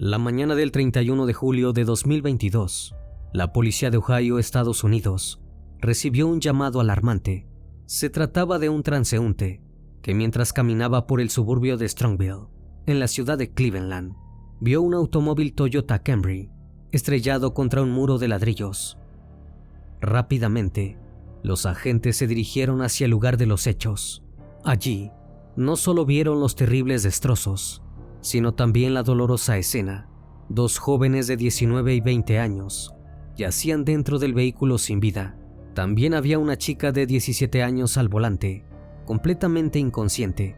La mañana del 31 de julio de 2022, la policía de Ohio, Estados Unidos, recibió un llamado alarmante. Se trataba de un transeúnte que mientras caminaba por el suburbio de Strongville, en la ciudad de Cleveland, vio un automóvil Toyota Camry estrellado contra un muro de ladrillos. Rápidamente, los agentes se dirigieron hacia el lugar de los hechos. Allí, no solo vieron los terribles destrozos, sino también la dolorosa escena. Dos jóvenes de 19 y 20 años yacían dentro del vehículo sin vida. También había una chica de 17 años al volante, completamente inconsciente.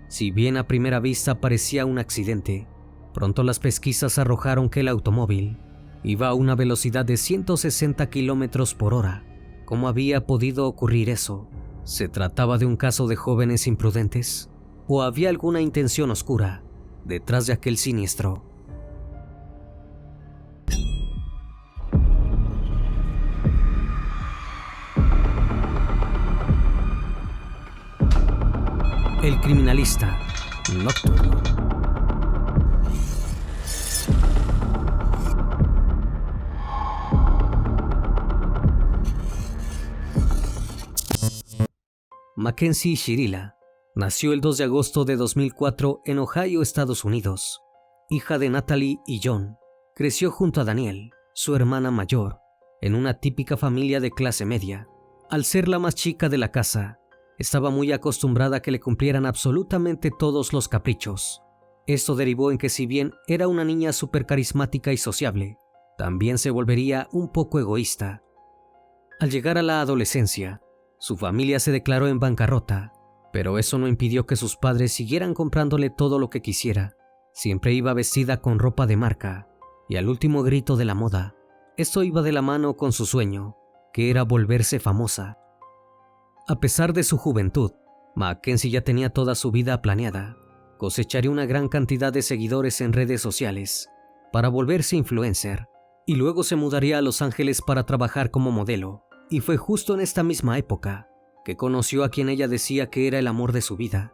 Si bien a primera vista parecía un accidente, pronto las pesquisas arrojaron que el automóvil iba a una velocidad de 160 kilómetros por hora. ¿Cómo había podido ocurrir eso? ¿Se trataba de un caso de jóvenes imprudentes? ¿O había alguna intención oscura detrás de aquel siniestro? El criminalista nocturno. Mackenzie Shirilla nació el 2 de agosto de 2004 en Ohio, Estados Unidos. Hija de Natalie y John, creció junto a Danielle, su hermana mayor, en una típica familia de clase media. Al ser la más chica de la casa, estaba muy acostumbrada a que le cumplieran absolutamente todos los caprichos. Esto derivó en que si bien era una niña súper carismática y sociable, también se volvería un poco egoísta. Al llegar a la adolescencia, su familia se declaró en bancarrota, pero eso no impidió que sus padres siguieran comprándole todo lo que quisiera. Siempre iba vestida con ropa de marca y al último grito de la moda. Esto iba de la mano con su sueño, que era volverse famosa. A pesar de su juventud, Mackenzie ya tenía toda su vida planeada. Cosecharía una gran cantidad de seguidores en redes sociales para volverse influencer y luego se mudaría a Los Ángeles para trabajar como modelo. Y fue justo en esta misma época que conoció a quien ella decía que era el amor de su vida.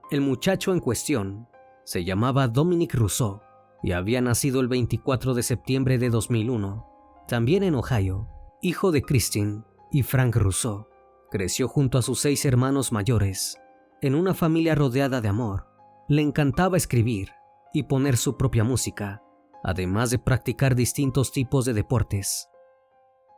El muchacho en cuestión se llamaba Dominic Rousseau y había nacido el 24 de septiembre de 2001, también en Ohio, hijo de Christine y Frank Rousseau. Creció junto a sus 6 hermanos mayores, en una familia rodeada de amor. Le encantaba escribir y poner su propia música, además de practicar distintos tipos de deportes.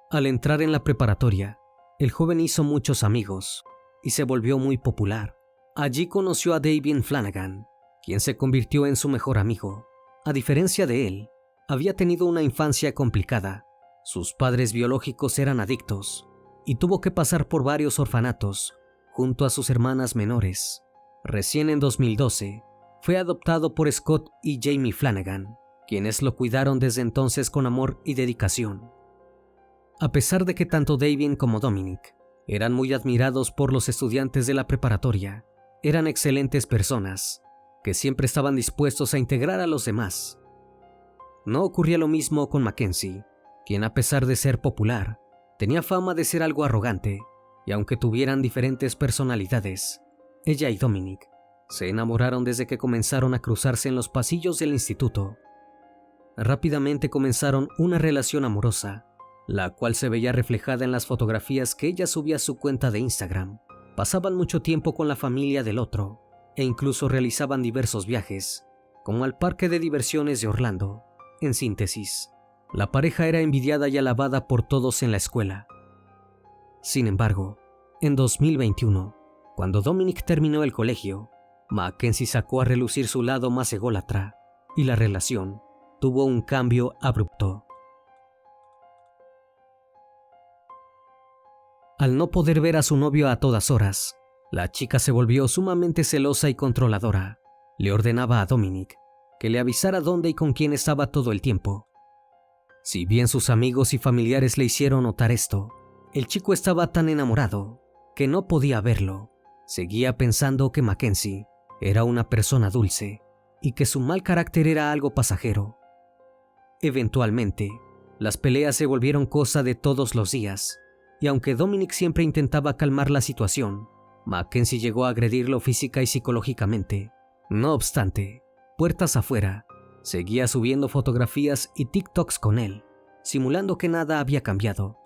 Al entrar en la preparatoria, el joven hizo muchos amigos y se volvió muy popular. Allí conoció a Davian Flanagan, quien se convirtió en su mejor amigo. A diferencia de él, había tenido una infancia complicada. Sus padres biológicos eran adictos y tuvo que pasar por varios orfanatos junto a sus hermanas menores. Recién en 2012, fue adoptado por Scott y Jamie Flanagan, quienes lo cuidaron desde entonces con amor y dedicación. A pesar de que tanto Davian como Dominic eran muy admirados por los estudiantes de la preparatoria, eran excelentes personas que siempre estaban dispuestos a integrar a los demás. No ocurría lo mismo con Mackenzie, quien a pesar de ser popular, tenía fama de ser algo arrogante, y aunque tuvieran diferentes personalidades, ella y Dominic se enamoraron desde que comenzaron a cruzarse en los pasillos del instituto. Rápidamente comenzaron una relación amorosa, la cual se veía reflejada en las fotografías que ella subía a su cuenta de Instagram. Pasaban mucho tiempo con la familia del otro, e incluso realizaban diversos viajes, como al parque de diversiones de Orlando. En síntesis, la pareja era envidiada y alabada por todos en la escuela. Sin embargo, en 2021, cuando Dominic terminó el colegio, Mackenzie sacó a relucir su lado más ególatra, y la relación tuvo un cambio abrupto. Al no poder ver a su novio a todas horas, la chica se volvió sumamente celosa y controladora. Le ordenaba a Dominic que le avisara dónde y con quién estaba todo el tiempo. Si bien sus amigos y familiares le hicieron notar esto, el chico estaba tan enamorado que no podía verlo. Seguía pensando que Mackenzie era una persona dulce y que su mal carácter era algo pasajero. Eventualmente, las peleas se volvieron cosa de todos los días, y aunque Dominic siempre intentaba calmar la situación, Mackenzie llegó a agredirlo física y psicológicamente. No obstante, puertas afuera, seguía subiendo fotografías y TikToks con él, simulando que nada había cambiado.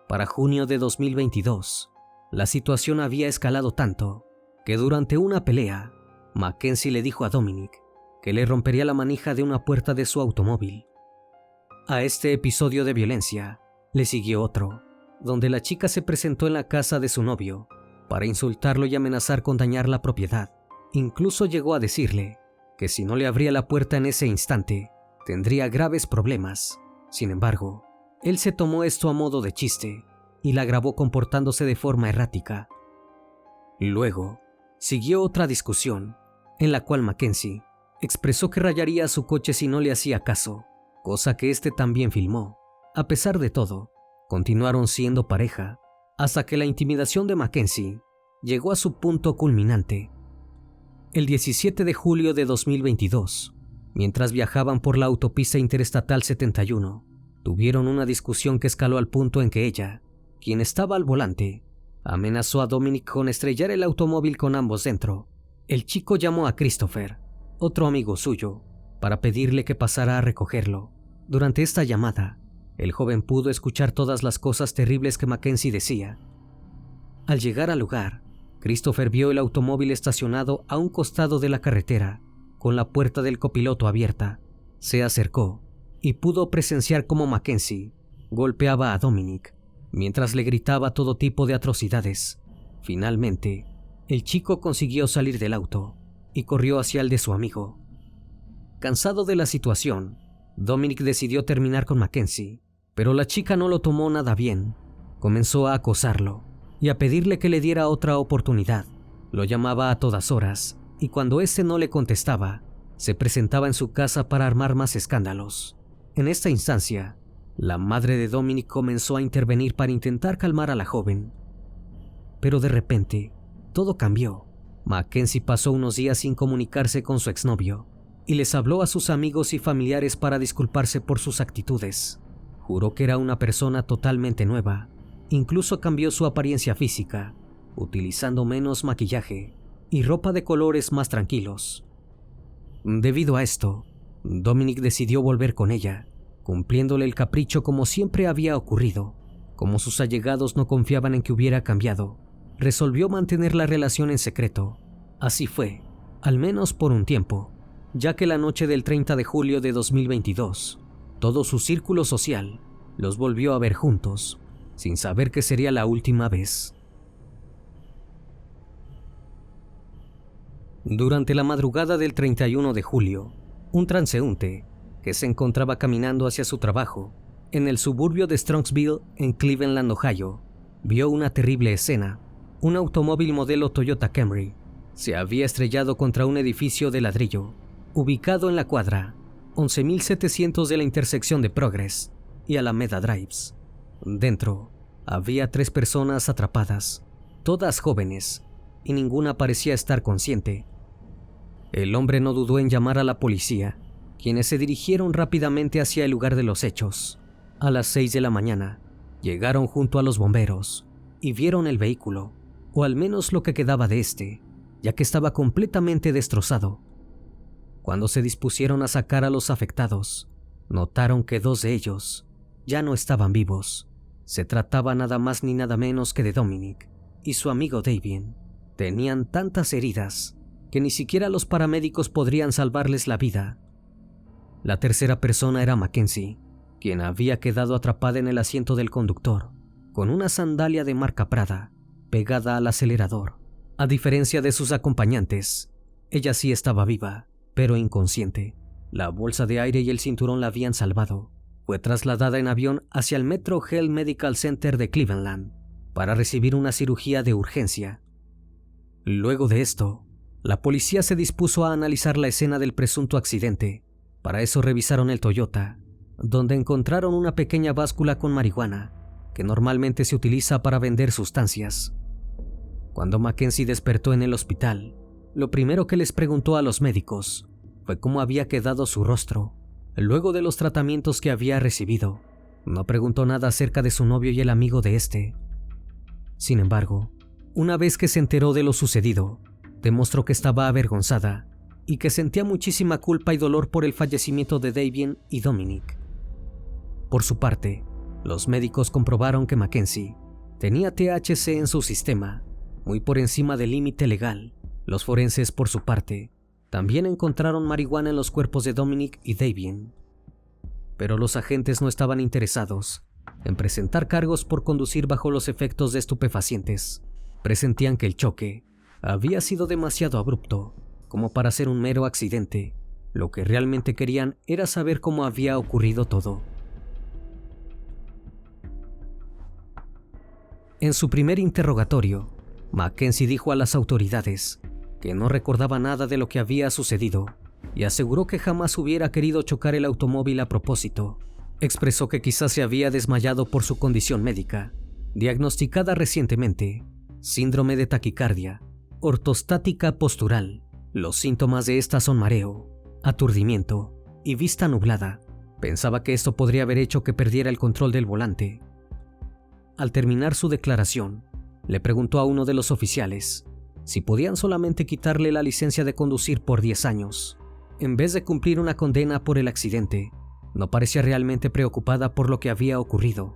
Para junio de 2022, la situación había escalado tanto que durante una pelea, Mackenzie le dijo a Dominic que le rompería la manija de una puerta de su automóvil. A este episodio de violencia le siguió otro, donde la chica se presentó en la casa de su novio para insultarlo y amenazar con dañar la propiedad. Incluso llegó a decirle que si no le abría la puerta en ese instante, tendría graves problemas. Sin embargo, él se tomó esto a modo de chiste y la grabó comportándose de forma errática. Luego, siguió otra discusión, en la cual Mackenzie expresó que rayaría su coche si no le hacía caso, cosa que este también filmó. A pesar de todo, continuaron siendo pareja, hasta que la intimidación de Mackenzie llegó a su punto culminante. El 17 de julio de 2022, mientras viajaban por la autopista interestatal 71, tuvieron una discusión que escaló al punto en que ella, quien estaba al volante, amenazó a Dominic con estrellar el automóvil con ambos dentro. El chico llamó a Christopher, otro amigo suyo, para pedirle que pasara a recogerlo. Durante esta llamada, el joven pudo escuchar todas las cosas terribles que Mackenzie decía. Al llegar al lugar, Christopher vio el automóvil estacionado a un costado de la carretera, con la puerta del copiloto abierta. Se acercó y pudo presenciar cómo Mackenzie golpeaba a Dominic, mientras le gritaba todo tipo de atrocidades. Finalmente, el chico consiguió salir del auto y corrió hacia el de su amigo. Cansado de la situación, Dominic decidió terminar con Mackenzie, pero la chica no lo tomó nada bien. Comenzó a acosarlo y a pedirle que le diera otra oportunidad. Lo llamaba a todas horas y cuando éste no le contestaba, se presentaba en su casa para armar más escándalos. En esta instancia, la madre de Dominic comenzó a intervenir para intentar calmar a la joven. Pero de repente, todo cambió. Mackenzie pasó unos días sin comunicarse con su exnovio y les habló a sus amigos y familiares para disculparse por sus actitudes. Juró que era una persona totalmente nueva. Incluso cambió su apariencia física, utilizando menos maquillaje y ropa de colores más tranquilos. Debido a esto, Dominic decidió volver con ella, cumpliéndole el capricho como siempre había ocurrido. Como sus allegados no confiaban en que hubiera cambiado, resolvió mantener la relación en secreto. Así fue, al menos por un tiempo, ya que la noche del 30 de julio de 2022, todo su círculo social los volvió a ver juntos, sin saber que sería la última vez. Durante la madrugada del 31 de julio, un transeúnte que se encontraba caminando hacia su trabajo en el suburbio de Strongsville, en Cleveland, Ohio, vio una terrible escena. Un automóvil modelo Toyota Camry se había estrellado contra un edificio de ladrillo, ubicado en la cuadra 11.700 de la intersección de Progress y Alameda Drives. Dentro había 3 personas atrapadas, todas jóvenes, y ninguna parecía estar consciente. El hombre no dudó en llamar a la policía, quienes se dirigieron rápidamente hacia el lugar de los hechos. A las 6 de la mañana, llegaron junto a los bomberos y vieron el vehículo, o al menos lo que quedaba de este, ya que estaba completamente destrozado. Cuando se dispusieron a sacar a los afectados, notaron que 2 de ellos ya no estaban vivos. Se trataba nada más ni nada menos que de Dominic y su amigo Damien. Tenían tantas heridas que ni siquiera los paramédicos podrían salvarles la vida. La tercera persona era Mackenzie, quien había quedado atrapada en el asiento del conductor, con una sandalia de marca Prada pegada al acelerador. A diferencia de sus acompañantes, ella sí estaba viva, pero inconsciente. La bolsa de aire y el cinturón la habían salvado. Fue trasladada en avión hacia el Metro Health Medical Center de Cleveland para recibir una cirugía de urgencia. Luego de esto, la policía se dispuso a analizar la escena del presunto accidente. Para eso revisaron el Toyota, donde encontraron una pequeña báscula con marihuana, que normalmente se utiliza para vender sustancias. Cuando Mackenzie despertó en el hospital, lo primero que les preguntó a los médicos fue cómo había quedado su rostro luego de los tratamientos que había recibido. No preguntó nada acerca de su novio y el amigo de este. Sin embargo, una vez que se enteró de lo sucedido, demostró que estaba avergonzada y que sentía muchísima culpa y dolor por el fallecimiento de Damien y Dominic. Por su parte, los médicos comprobaron que Mackenzie tenía THC en su sistema, muy por encima del límite legal. Los forenses, por su parte, también encontraron marihuana en los cuerpos de Dominic y Damien. Pero los agentes no estaban interesados en presentar cargos por conducir bajo los efectos de estupefacientes. Presentían que el choque había sido demasiado abrupto como para ser un mero accidente. Lo que realmente querían era saber cómo había ocurrido todo. En su primer interrogatorio, Mackenzie dijo a las autoridades que no recordaba nada de lo que había sucedido y aseguró que jamás hubiera querido chocar el automóvil a propósito. Expresó que quizás se había desmayado por su condición médica, diagnosticada recientemente, síndrome de taquicardia, ortostática postural. Los síntomas de esta son mareo, aturdimiento y vista nublada. Pensaba que esto podría haber hecho que perdiera el control del volante. Al terminar su declaración, le preguntó a uno de los oficiales si podían solamente quitarle la licencia de conducir por 10 años, en vez de cumplir una condena por el accidente. No parecía realmente preocupada por lo que había ocurrido.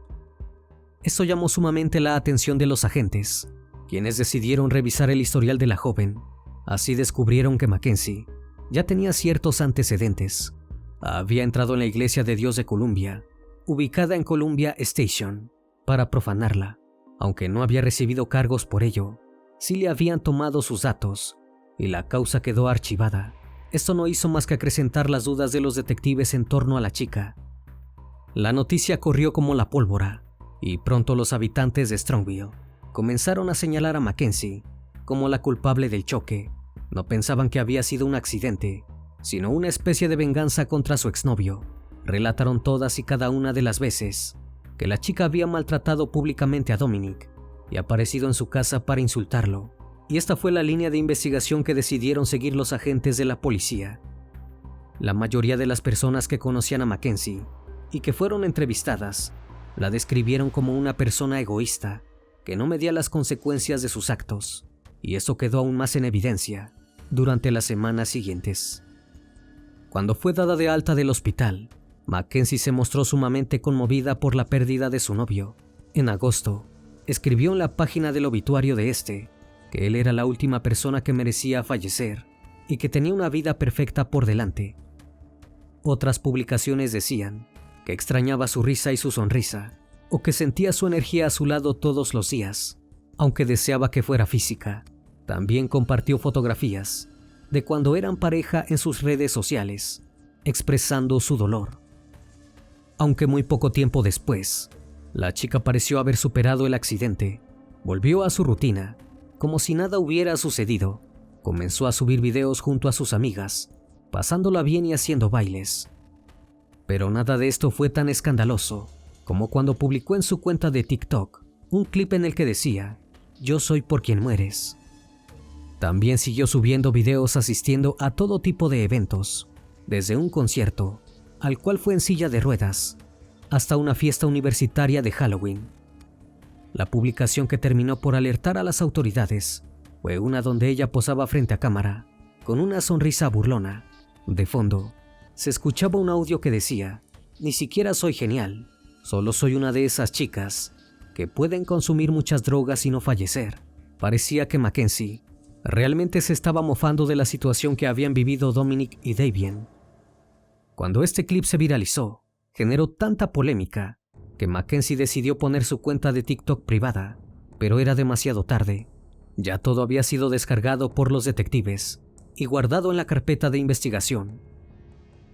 Esto llamó sumamente la atención de los agentes, quienes decidieron revisar el historial de la joven. Así descubrieron que Mackenzie ya tenía ciertos antecedentes. Había entrado en la Iglesia de Dios de Columbia, ubicada en Columbia Station, para profanarla. Aunque no había recibido cargos por ello, sí le habían tomado sus datos y la causa quedó archivada. Esto no hizo más que acrecentar las dudas de los detectives en torno a la chica. La noticia corrió como la pólvora y pronto los habitantes de Strongville comenzaron a señalar a Mackenzie como la culpable del choque. No pensaban que había sido un accidente, sino una especie de venganza contra su exnovio. Relataron todas y cada una de las veces que la chica había maltratado públicamente a Dominic y aparecido en su casa para insultarlo. Y esta fue la línea de investigación que decidieron seguir los agentes de la policía. La mayoría de las personas que conocían a Mackenzie y que fueron entrevistadas la describieron como una persona egoísta que no medía las consecuencias de sus actos, y eso quedó aún más en evidencia durante las semanas siguientes. Cuando fue dada de alta del hospital, Mackenzie se mostró sumamente conmovida por la pérdida de su novio. En agosto, escribió en la página del obituario de este que él era la última persona que merecía fallecer y que tenía una vida perfecta por delante. Otras publicaciones decían que extrañaba su risa y su sonrisa, o que sentía su energía a su lado todos los días, aunque deseaba que fuera física. También compartió fotografías de cuando eran pareja en sus redes sociales, expresando su dolor. Aunque muy poco tiempo después, la chica pareció haber superado el accidente. Volvió a su rutina, como si nada hubiera sucedido. Comenzó a subir videos junto a sus amigas, pasándola bien y haciendo bailes. Pero nada de esto fue tan escandaloso como cuando publicó en su cuenta de TikTok un clip en el que decía: "Yo soy por quien mueres". También siguió subiendo videos asistiendo a todo tipo de eventos, desde un concierto, al cual fue en silla de ruedas, hasta una fiesta universitaria de Halloween. La publicación que terminó por alertar a las autoridades fue una donde ella posaba frente a cámara, con una sonrisa burlona. De fondo, se escuchaba un audio que decía: "Ni siquiera soy genial, solo soy una de esas chicas que pueden consumir muchas drogas y no fallecer". Parecía que Mackenzie realmente se estaba mofando de la situación que habían vivido Dominic y Damien. Cuando este clip se viralizó, generó tanta polémica que Mackenzie decidió poner su cuenta de TikTok privada, pero era demasiado tarde. Ya todo había sido descargado por los detectives y guardado en la carpeta de investigación.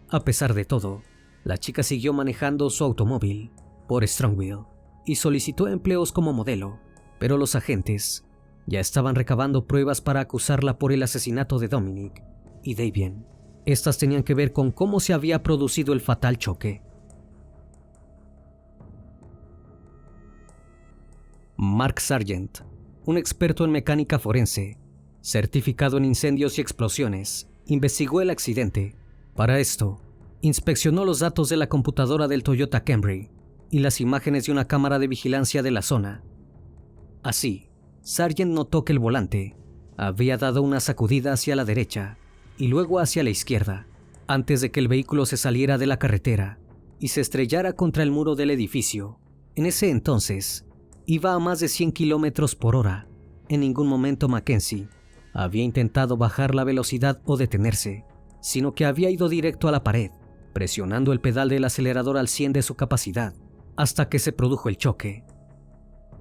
A pesar de todo, la chica siguió manejando su automóvil por Strongville y solicitó empleos como modelo, pero los agentes ya estaban recabando pruebas para acusarla por el asesinato de Dominic y Damien. Estas tenían que ver con cómo se había producido el fatal choque. Mark Sargent, un experto en mecánica forense, certificado en incendios y explosiones, investigó el accidente. Para esto, inspeccionó los datos de la computadora del Toyota Camry y las imágenes de una cámara de vigilancia de la zona. Así, Sargent notó que el volante había dado una sacudida hacia la derecha y luego hacia la izquierda, antes de que el vehículo se saliera de la carretera y se estrellara contra el muro del edificio. En ese entonces, iba a más de 100 kilómetros por hora. En ningún momento Mackenzie había intentado bajar la velocidad o detenerse, sino que había ido directo a la pared, presionando el pedal del acelerador al 100 de su capacidad, hasta que se produjo el choque.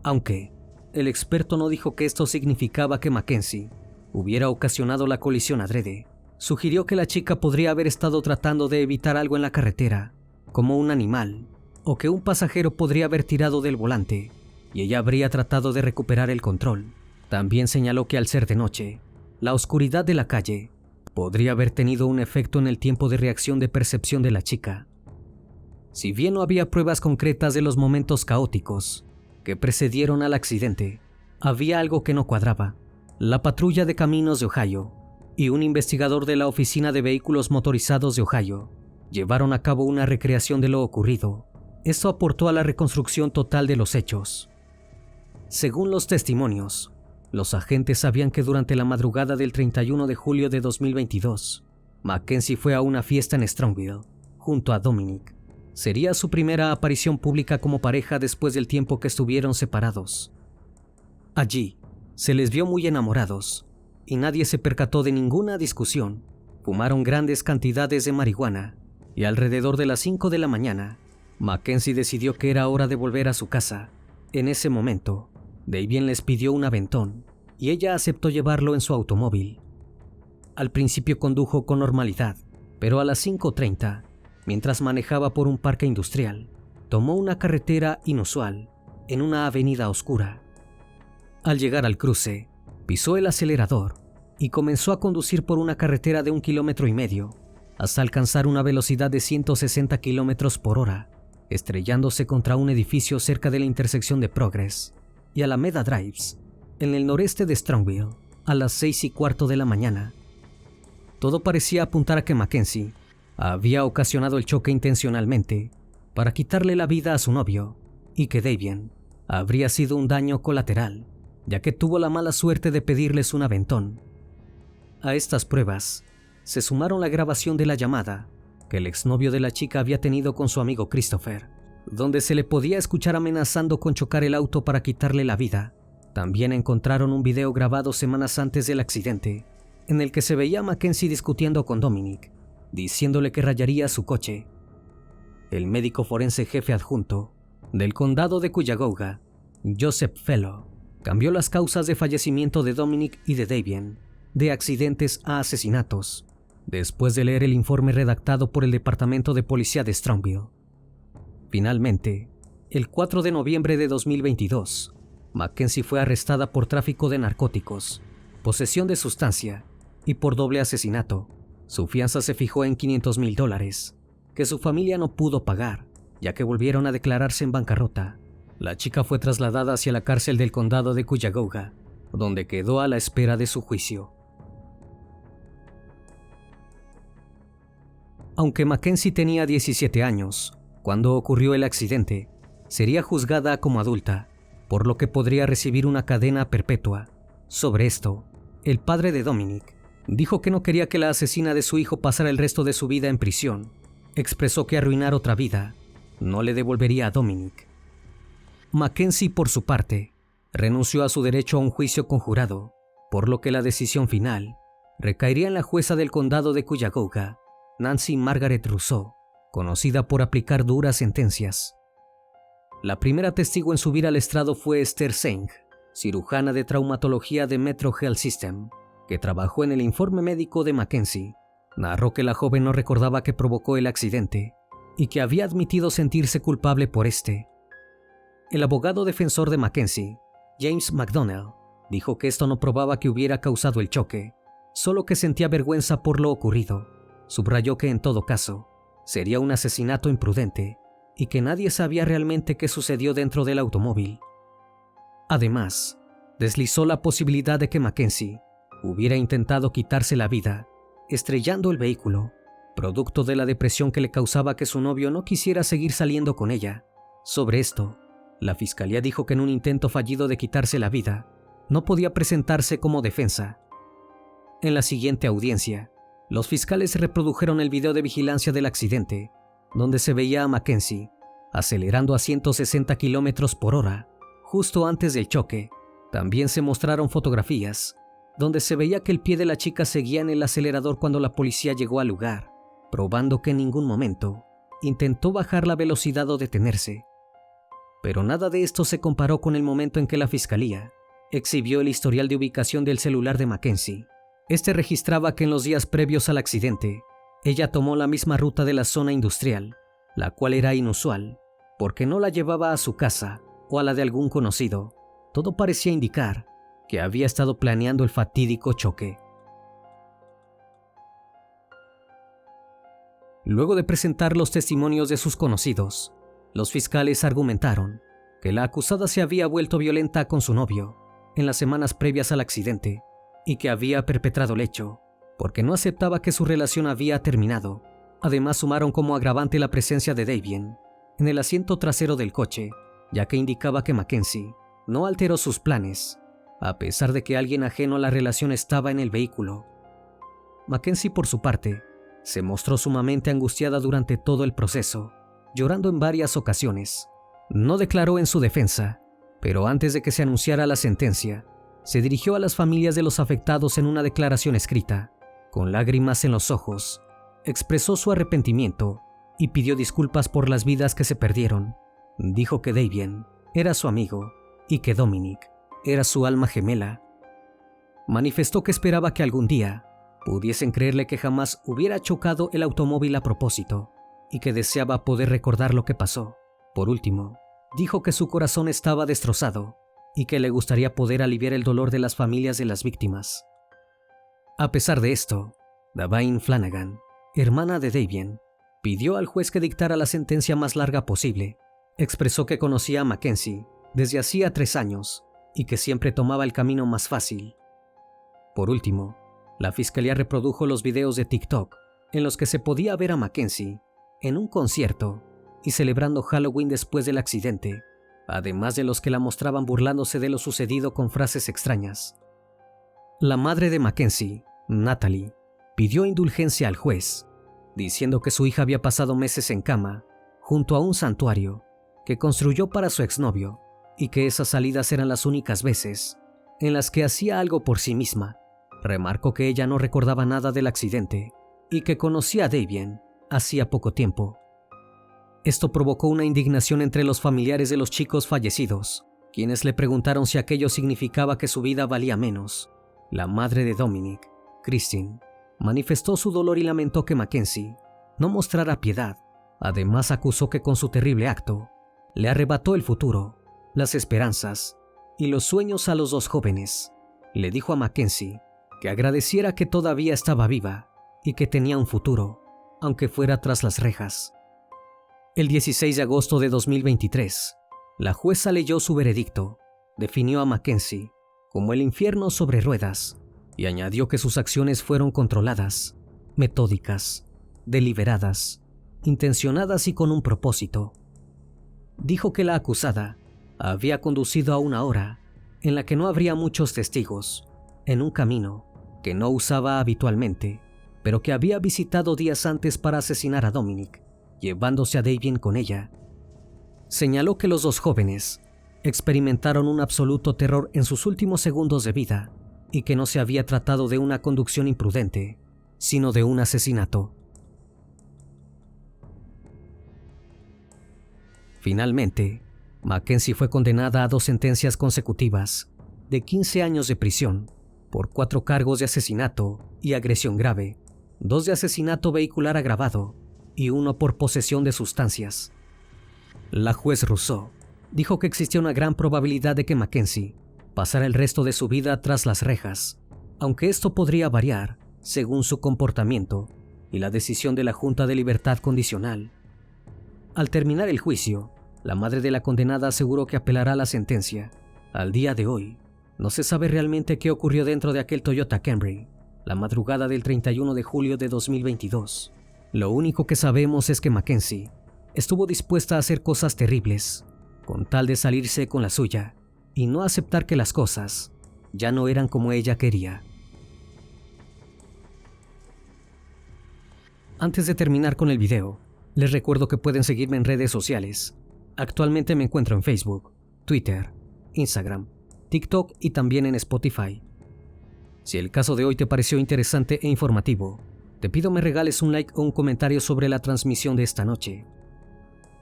Aunque el experto no dijo que esto significaba que Mackenzie hubiera ocasionado la colisión adrede, sugirió que la chica podría haber estado tratando de evitar algo en la carretera, como un animal, o que un pasajero podría haber tirado del volante, y ella habría tratado de recuperar el control. También señaló que al ser de noche, la oscuridad de la calle podría haber tenido un efecto en el tiempo de reacción de percepción de la chica. Si bien no había pruebas concretas de los momentos caóticos que precedieron al accidente, había algo que no cuadraba. La patrulla de caminos de Ohio y un investigador de la Oficina de Vehículos Motorizados de Ohio llevaron a cabo una recreación de lo ocurrido. Esto aportó a la reconstrucción total de los hechos. Según los testimonios, los agentes sabían que durante la madrugada del 31 de julio de 2022, Mackenzie fue a una fiesta en Strongville, junto a Dominic. Sería su primera aparición pública como pareja después del tiempo que estuvieron separados. Allí, se les vio muy enamorados, y nadie se percató de ninguna discusión. Fumaron grandes cantidades de marihuana, y alrededor de las 5 de la mañana, Mackenzie decidió que era hora de volver a su casa. En ese momento, Davian les pidió un aventón, y ella aceptó llevarlo en su automóvil. Al principio condujo con normalidad, pero a las 5:30, mientras manejaba por un parque industrial, tomó una carretera inusual en una avenida oscura. Al llegar al cruce, pisó el acelerador y comenzó a conducir por una carretera de 1,5 kilómetros hasta alcanzar una velocidad de 160 kilómetros por hora, estrellándose contra un edificio cerca de la intersección de Progress y Alameda Drives, en el noreste de Strongville, a las 6:15 de la mañana. Todo parecía apuntar a que Mackenzie había ocasionado el choque intencionalmente para quitarle la vida a su novio, y que Davian habría sido un daño colateral, ya que tuvo la mala suerte de pedirles un aventón. A estas pruebas se sumaron la grabación de la llamada que el exnovio de la chica había tenido con su amigo Christopher, donde se le podía escuchar amenazando con chocar el auto para quitarle la vida. También encontraron un video grabado semanas antes del accidente, en el que se veía a Mackenzie discutiendo con Dominic, diciéndole que rayaría su coche. El médico forense jefe adjunto del condado de Cuyahoga, Joseph Fellow, cambió las causas de fallecimiento de Dominic y de Davian de accidentes a asesinatos, después de leer el informe redactado por el Departamento de Policía de Strongville. Finalmente, el 4 de noviembre de 2022, Mackenzie fue arrestada por tráfico de narcóticos, posesión de sustancia y por doble asesinato. Su fianza se fijó en $500,000, que su familia no pudo pagar, ya que volvieron a declararse en bancarrota. La chica fue trasladada hacia la cárcel del condado de Cuyahoga, donde quedó a la espera de su juicio. Aunque Mackenzie tenía 17 años cuando ocurrió el accidente, sería juzgada como adulta, por lo que podría recibir una cadena perpetua. Sobre esto, el padre de Dominic dijo que no quería que la asesina de su hijo pasara el resto de su vida en prisión. Expresó que arruinar otra vida no le devolvería a Dominic. Mackenzie, por su parte, renunció a su derecho a un juicio conjurado, por lo que la decisión final recaería en la jueza del condado de Cuyahoga, Nancy Margaret Rousseau, conocida por aplicar duras sentencias. La primera testigo en subir al estrado fue Esther Seng, cirujana de traumatología de Metro Health System, que trabajó en el informe médico de Mackenzie. Narró que la joven no recordaba que provocó el accidente y que había admitido sentirse culpable por este. El abogado defensor de Mackenzie, James McDonnell, dijo que esto no probaba que hubiera causado el choque, solo que sentía vergüenza por lo ocurrido. Subrayó que en todo caso, sería un asesinato imprudente y que nadie sabía realmente qué sucedió dentro del automóvil. Además, deslizó la posibilidad de que Mackenzie hubiera intentado quitarse la vida estrellando el vehículo, producto de la depresión que le causaba que su novio no quisiera seguir saliendo con ella. Sobre esto, la fiscalía dijo que en un intento fallido de quitarse la vida, no podía presentarse como defensa. En la siguiente audiencia, Los fiscales reprodujeron el video de vigilancia del accidente, donde se veía a Mackenzie acelerando a 160 kilómetros por hora justo antes del choque. También se mostraron fotografías donde se veía que el pie de la chica seguía en el acelerador cuando la policía llegó al lugar, probando que en ningún momento intentó bajar la velocidad o detenerse. Pero nada de esto se comparó con el momento en que la fiscalía exhibió el historial de ubicación del celular de Mackenzie. Este registraba que en los días previos al accidente, ella tomó la misma ruta de la zona industrial, la cual era inusual, porque no la llevaba a su casa o a la de algún conocido. Todo parecía indicar que había estado planeando el fatídico choque. Luego de presentar los testimonios de sus conocidos, los fiscales argumentaron que la acusada se había vuelto violenta con su novio en las semanas previas al accidente y que había perpetrado el hecho porque no aceptaba que su relación había terminado. Además, sumaron como agravante la presencia de Davian en el asiento trasero del coche, ya que indicaba que Mackenzie no alteró sus planes, a pesar de que alguien ajeno a la relación estaba en el vehículo. Mackenzie, por su parte, se mostró sumamente angustiada durante todo el proceso, llorando en varias ocasiones. No declaró en su defensa, pero antes de que se anunciara la sentencia, se dirigió a las familias de los afectados en una declaración escrita. Con lágrimas en los ojos, expresó su arrepentimiento y pidió disculpas por las vidas que se perdieron. Dijo que Davian era su amigo y que Dominic era su alma gemela. Manifestó que esperaba que algún día pudiesen creerle que jamás hubiera chocado el automóvil a propósito y que deseaba poder recordar lo que pasó. Por último, dijo que su corazón estaba destrozado y que le gustaría poder aliviar el dolor de las familias de las víctimas. A pesar de esto, Davain Flanagan, hermana de Davian, pidió al juez que dictara la sentencia más larga posible. Expresó que conocía a Mackenzie desde hacía 3 años y que siempre tomaba el camino más fácil. Por último, la fiscalía reprodujo los videos de TikTok en los que se podía ver a Mackenzie en un concierto y celebrando Halloween después del accidente, además de los que la mostraban burlándose de lo sucedido con frases extrañas. La madre de Mackenzie, Natalie, pidió indulgencia al juez, diciendo que su hija había pasado meses en cama junto a un santuario que construyó para su exnovio y que esas salidas eran las únicas veces en las que hacía algo por sí misma. Remarcó que ella no recordaba nada del accidente y que conocía a Davian hacía poco tiempo. Esto provocó una indignación entre los familiares de los chicos fallecidos, quienes le preguntaron si aquello significaba que su vida valía menos. La madre de Dominic, Christine, manifestó su dolor y lamentó que Mackenzie no mostrara piedad. Además, acusó que con su terrible acto le arrebató el futuro, las esperanzas y los sueños a los 2 jóvenes. Le dijo a Mackenzie que agradeciera que todavía estaba viva y que tenía un futuro, aunque fuera tras las rejas. El 16 de agosto de 2023, la jueza leyó su veredicto, definió a Mackenzie como el infierno sobre ruedas y añadió que sus acciones fueron controladas, metódicas, deliberadas, intencionadas y con un propósito. Dijo que la acusada había conducido a una hora en la que no habría muchos testigos, en un camino que no usaba habitualmente, pero que había visitado días antes para asesinar a Dominic, llevándose a Davian con ella. Señaló que los 2 jóvenes experimentaron un absoluto terror en sus últimos segundos de vida y que no se había tratado de una conducción imprudente, sino de un asesinato. Finalmente, Mackenzie fue condenada a 2 sentencias consecutivas de 15 años de prisión por 4 cargos de asesinato y agresión grave, 2 de asesinato vehicular agravado y 1 por posesión de sustancias. La juez Rousseau dijo que existía una gran probabilidad de que Mackenzie pasara el resto de su vida tras las rejas, aunque esto podría variar según su comportamiento y la decisión de la Junta de Libertad Condicional. Al terminar el juicio, la madre de la condenada aseguró que apelará la sentencia. Al día de hoy, no se sabe realmente qué ocurrió dentro de aquel Toyota Camry la madrugada del 31 de julio de 2022. Lo único que sabemos es que Mackenzie estuvo dispuesta a hacer cosas terribles con tal de salirse con la suya y no aceptar que las cosas ya no eran como ella quería. Antes de terminar con el video, les recuerdo que pueden seguirme en redes sociales. Actualmente me encuentro en Facebook, Twitter, Instagram, TikTok y también en Spotify. Si el caso de hoy te pareció interesante e informativo, te pido me regales un like o un comentario sobre la transmisión de esta noche.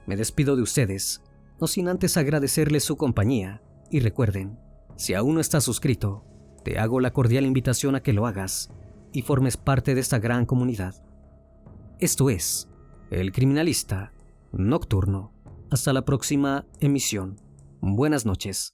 Me despido de ustedes, no sin antes agradecerles su compañía, y recuerden, si aún no estás suscrito, te hago la cordial invitación a que lo hagas y formes parte de esta gran comunidad. Esto es El Criminalista Nocturno. Hasta la próxima emisión. Buenas noches.